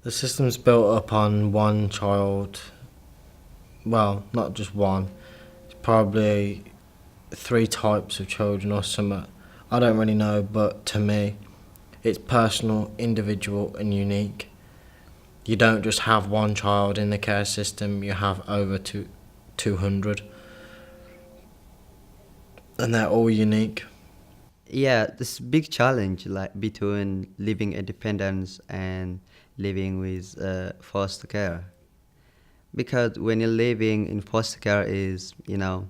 The system's built up on one child. Well, not just one. It's probably three types of children or something. I don't really know, but to me, it's personal, individual, and unique. You don't just have one child in the care system, you have over 200, and they're all unique. Yeah, this big challenge like between living independence and living with foster care. Because when you're living in foster care is, you're not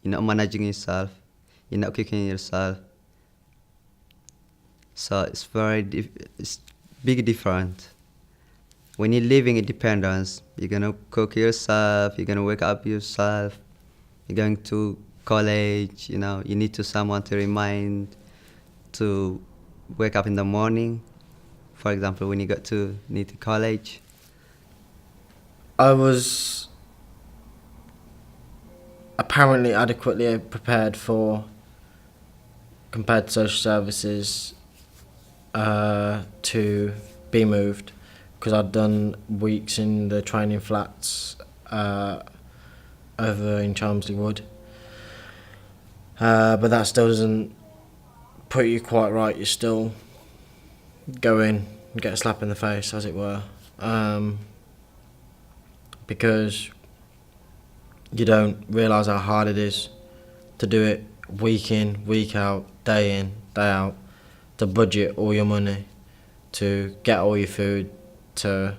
managing yourself, you're not cooking yourself. So it's big different. When you're living independence, you're gonna cook yourself, you're gonna wake up yourself, you're going to college, you need to someone to remind to wake up in the morning. For example, when you need to college. I was apparently adequately prepared for compared to social services to be moved because I'd done weeks in the training flats over in Chelmsley Wood. But that still doesn't put you quite right. You still go in and get a slap in the face, as it were, because you don't realise how hard it is to do it week in, week out, day in, day out, to budget all your money, to get all your food, to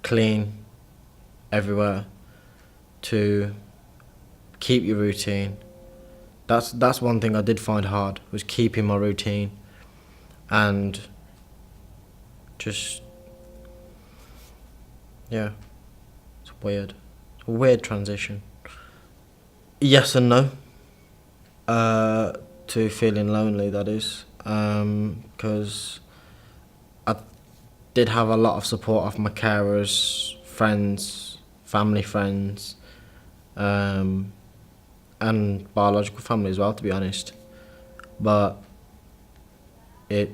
clean everywhere, to keep your routine. That's one thing I did find hard, was keeping my routine and just, yeah, it's weird. It's a weird transition. Yes and no. To feeling lonely, that is, because I did have a lot of support of my carers, friends, family friends, and biological family as well, to be honest. But you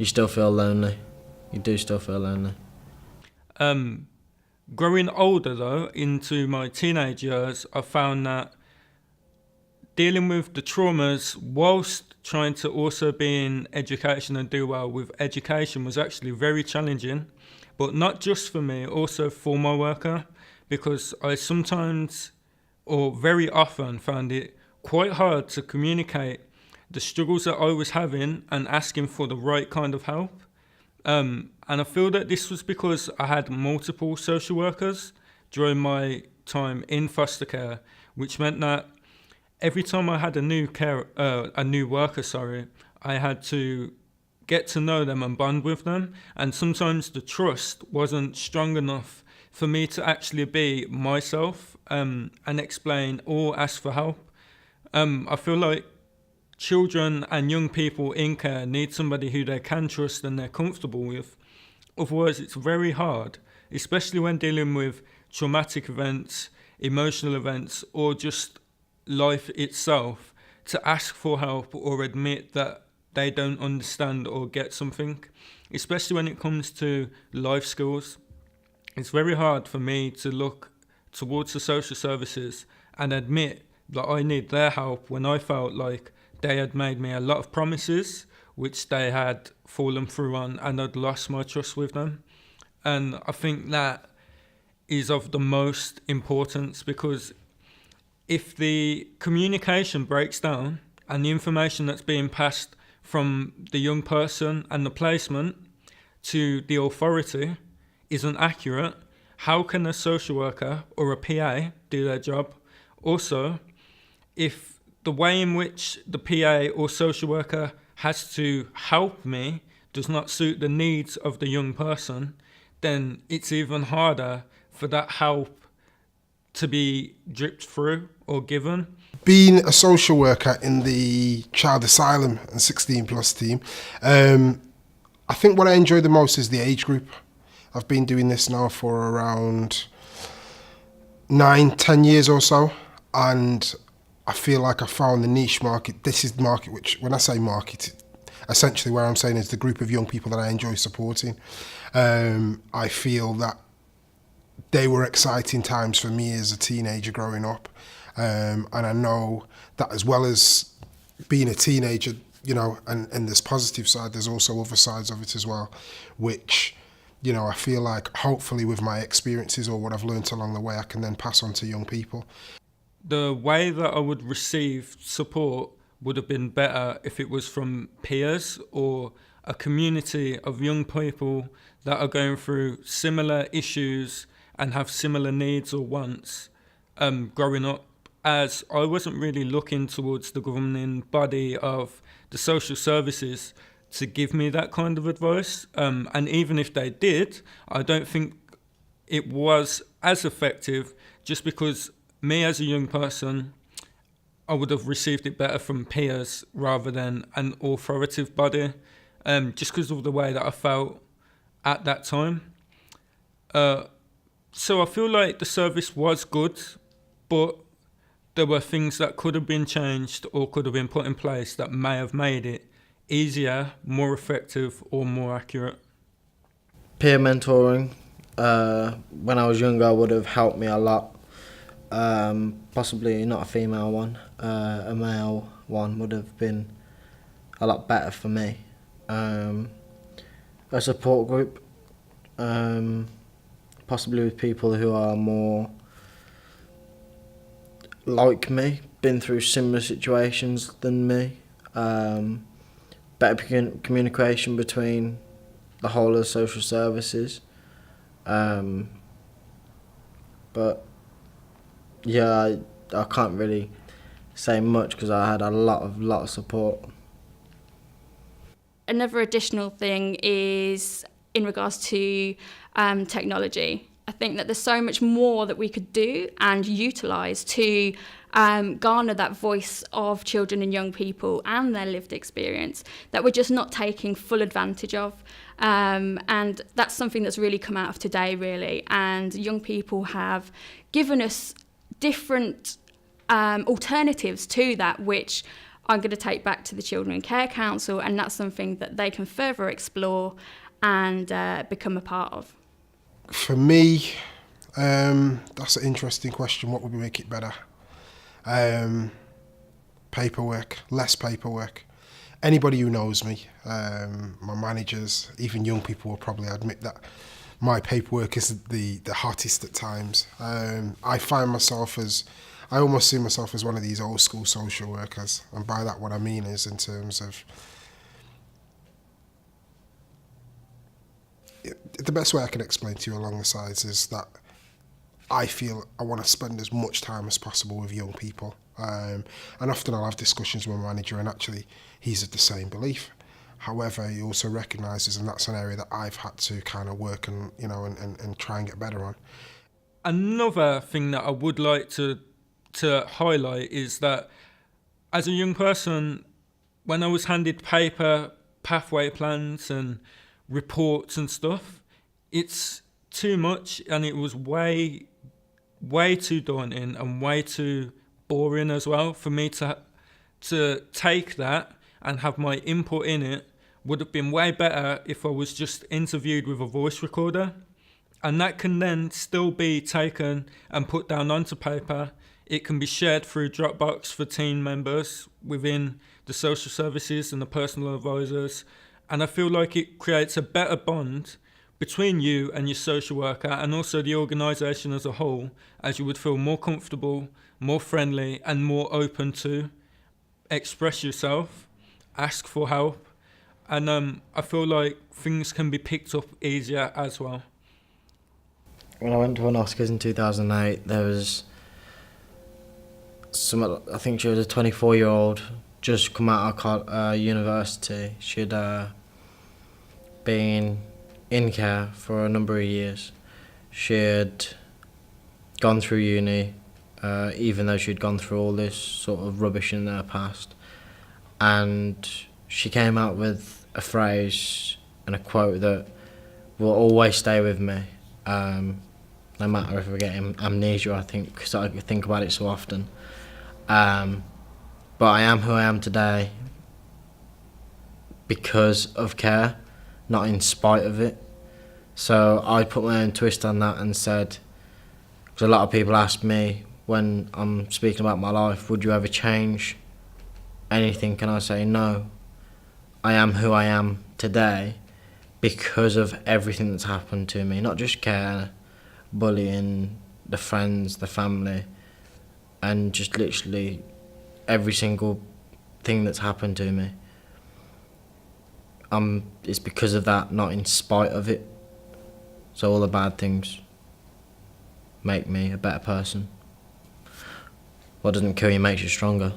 still feel lonely. You do still feel lonely. Growing older though, into my teenage years, I found that dealing with the traumas whilst trying to also be in education and do well with education was actually very challenging, but not just for me, also for my worker, because I sometimes or very often found it quite hard to communicate the struggles that I was having and asking for the right kind of help. And I feel that this was because I had multiple social workers during my time in foster care, which meant that every time I had a new worker, I had to get to know them and bond with them. And sometimes the trust wasn't strong enough for me to actually be myself and explain or ask for help. I feel like children and young people in care need somebody who they can trust and they're comfortable with. Otherwise, it's very hard, especially when dealing with traumatic events, emotional events, or just life itself, to ask for help or admit that they don't understand or get something, especially when it comes to life skills. It's very hard for me to look towards the social services and admit that I need their help when I felt like they had made me a lot of promises which they had fallen through on, and I'd lost my trust with them. And I think that is of the most importance, because if the communication breaks down and the information that's being passed from the young person and the placement to the authority isn't accurate, how can a social worker or a PA do their job? Also, if the way in which the PA or social worker has to help me does not suit the needs of the young person, then it's even harder for that help to be dripped through or given. Being a social worker in the child asylum and 16 plus team, I think what I enjoy the most is the age group. I've been doing this now for around 9-10 years or so, and I feel like I found the niche market. This is the market which, when I say market, essentially where I'm saying is the group of young people that I enjoy supporting. I feel that they were exciting times for me as a teenager growing up. And I know that as well as being a teenager, you know, and there's positive side, there's also other sides of it as well, which, you know, I feel like hopefully with my experiences or what I've learnt along the way, I can then pass on to young people. The way that I would receive support would have been better if it was from peers or a community of young people that are going through similar issues and have similar needs or wants growing up, as I wasn't really looking towards the governing body of the social services to give me that kind of advice. And even if they did, I don't think it was as effective, just because me as a young person, I would have received it better from peers rather than an authoritative body, just because of the way that I felt at that time. So I feel like the service was good, but there were things that could have been changed or could have been put in place that may have made it easier, more effective, or more accurate. Peer mentoring, when I was younger, would have helped me a lot. Possibly not a female one, a male one would have been a lot better for me. A support group, possibly with people who are more like me, been through similar situations than me. Better communication between the whole of the social services. But yeah, I can't really say much because I had a lot of support. Another additional thing is in regards to technology. I think that there's so much more that we could do and utilise to garner that voice of children and young people and their lived experience that we're just not taking full advantage of. And that's something that's really come out of today, really. And young people have given us different alternatives to that, which I'm going to take back to the Children in Care Council, and that's something that they can further explore and become a part of. For me, that's an interesting question. What would make it better? Paperwork, less paperwork. Anybody who knows me, my managers, even young people will probably admit that my paperwork is the hottest at times. I find myself I almost see myself as one of these old school social workers. And by that what I mean is in terms of the best way I can explain to you along the sides is that I feel I want to spend as much time as possible with young people. And often I'll have discussions with my manager and actually he's of the same belief. However, he also recognises, and that's an area that I've had to kind of work and, you know, and try and get better on. Another thing that I would like to highlight is that as a young person, when I was handed paper, pathway plans and reports and stuff, it's too much, and it was way too daunting and way too boring as well for me to take that and have my input in it. Would have been way better if I was just interviewed with a voice recorder, and that can then still be taken and put down onto paper. It can be shared through Dropbox for team members within the social services and the personal advisors. And I feel like it creates a better bond between you and your social worker, and also the organisation as a whole, as you would feel more comfortable, more friendly, and more open to express yourself, ask for help. And I feel like things can be picked up easier as well. When I went to an Oscars in 2008, there was I think she was a 24-year-old, just come out of university. She'd been in care for a number of years. She'd gone through uni, even though she'd gone through all this sort of rubbish in her past. And she came out with a phrase and a quote that will always stay with me, no matter if I get amnesia, I think, because I think about it so often. But I am who I am today because of care, not in spite of it. So I put my own twist on that and said, because a lot of people ask me when I'm speaking about my life, would you ever change anything? And I say no. I am who I am today because of everything that's happened to me, not just care, bullying, the friends, the family, and just literally every single thing that's happened to me. It's because of that, not in spite of it. So all the bad things make me a better person. What doesn't kill you makes you stronger.